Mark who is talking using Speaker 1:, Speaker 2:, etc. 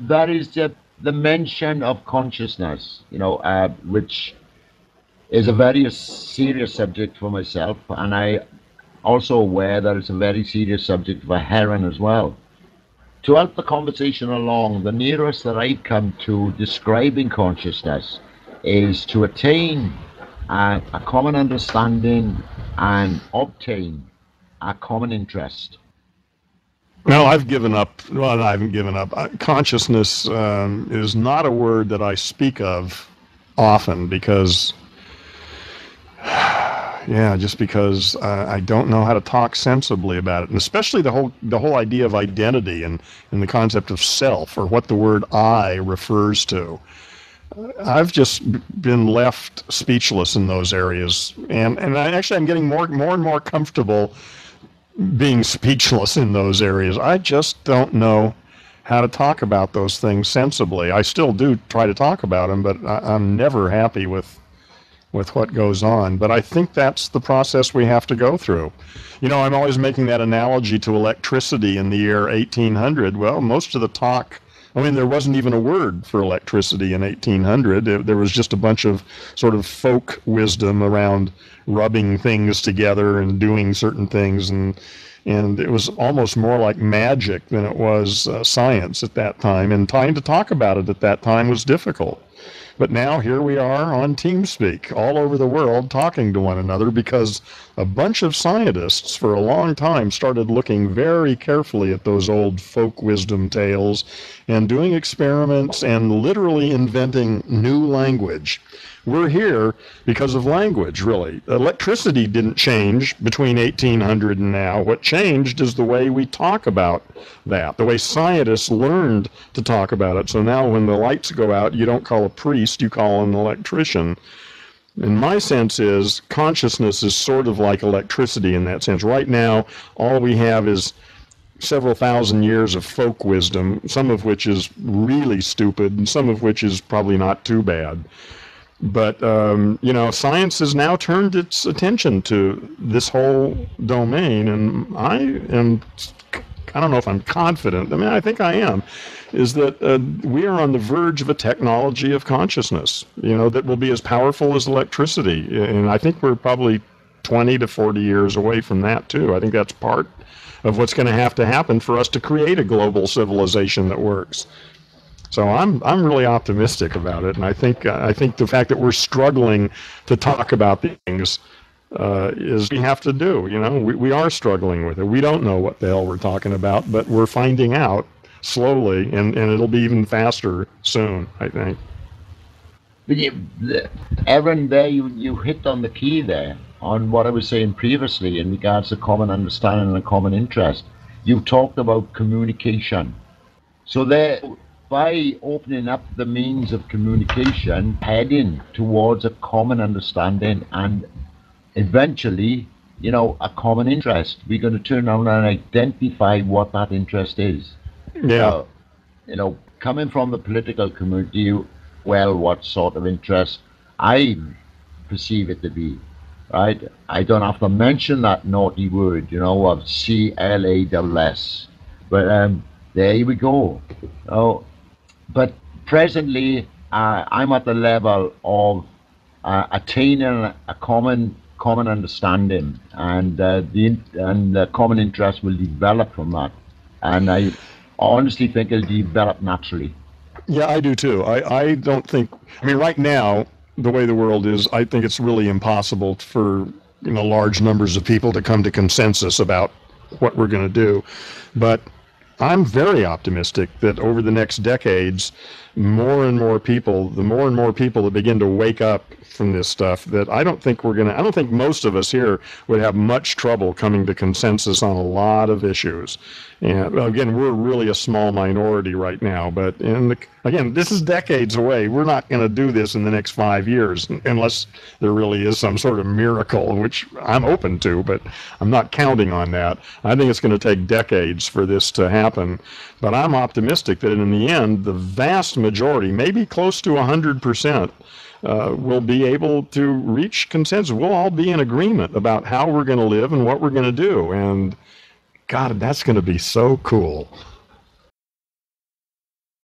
Speaker 1: that is the mention of consciousness, which is a very serious subject for myself, and I also aware that it's a very serious subject for Heron as well. To help the conversation along, the nearest that I've come to describing consciousness is to attain a common understanding and obtain a common interest.
Speaker 2: Well, I've given up. Well, I haven't given up. Consciousness is not a word that I speak of often because, yeah, just because I don't know how to talk sensibly about it, and especially the whole idea of identity and the concept of self, or what the word I refers to. I've just been left speechless in those areas, and I'm getting more and more comfortable being speechless in those areas. I just don't know how to talk about those things sensibly. I still do try to talk about them, but I'm never happy with what goes on. But I think that's the process we have to go through. I'm always making that analogy to electricity in the year 1800. Well, most of the talk, there wasn't even a word for electricity in 1800. There was just a bunch of sort of folk wisdom around rubbing things together and doing certain things, and it was almost more like magic than it was science at that time, and trying to talk about it at that time was difficult. But now here we are on TeamSpeak all over the world talking to one another because a bunch of scientists for a long time started looking very carefully at those old folk wisdom tales and doing experiments and literally inventing new language. We're here because of language, really. Electricity didn't change between 1800 and now. What changed is the way we talk about that, the way scientists learned to talk about it. So now when the lights go out, you don't call a priest, you call an electrician. And my sense is consciousness is sort of like electricity in that sense. Right now, all we have is several thousand years of folk wisdom, some of which is really stupid and some of which is probably not too bad. But, science has now turned its attention to this whole domain, and I don't know if I'm confident, I think I am, is that we are on the verge of a technology of consciousness, that will be as powerful as electricity. And I think we're probably 20 to 40 years away from that, too. I think that's part of what's going to happen for us to create a global civilization that works. So I'm really optimistic about it, and I think the fact that we're struggling to talk about things is we have to do. We are struggling with it. We don't know what the hell we're talking about, but we're finding out slowly, and it'll be even faster soon, I think.
Speaker 1: But Aaron, there you hit on the key there on what I was saying previously in regards to common understanding and a common interest. You talked about communication. So there, by opening up the means of communication, heading towards a common understanding and eventually, a common interest, we're going to turn around and identify what that interest is.
Speaker 2: Yeah.
Speaker 1: Coming from the political community, what sort of interest I perceive it to be, right? I don't have to mention that naughty word, of CLASS. But there we go. But presently, I'm at the level of attaining a common understanding, and the common interest will develop from that. And I honestly think it'll develop naturally.
Speaker 2: Yeah, I do too. I don't think, right now, the way the world is, I think it's really impossible for large numbers of people to come to consensus about what we're going to do. But I'm very optimistic that over the next decades, more and more people that begin to wake up from this stuff, that I don't think most of us here would have much trouble coming to consensus on a lot of issues. And again, we're really a small minority right now, but again, this is decades away. We're not going to do this in the next 5 years unless there really is some sort of miracle, which I'm open to, but I'm not counting on that. I think it's going to take decades for this to happen, but I'm optimistic that in the end, the vast majority, maybe close to 100%, will be able to reach consensus. We'll all be in agreement about how we're going to live and what we're going to do. And God, that's going to be so cool.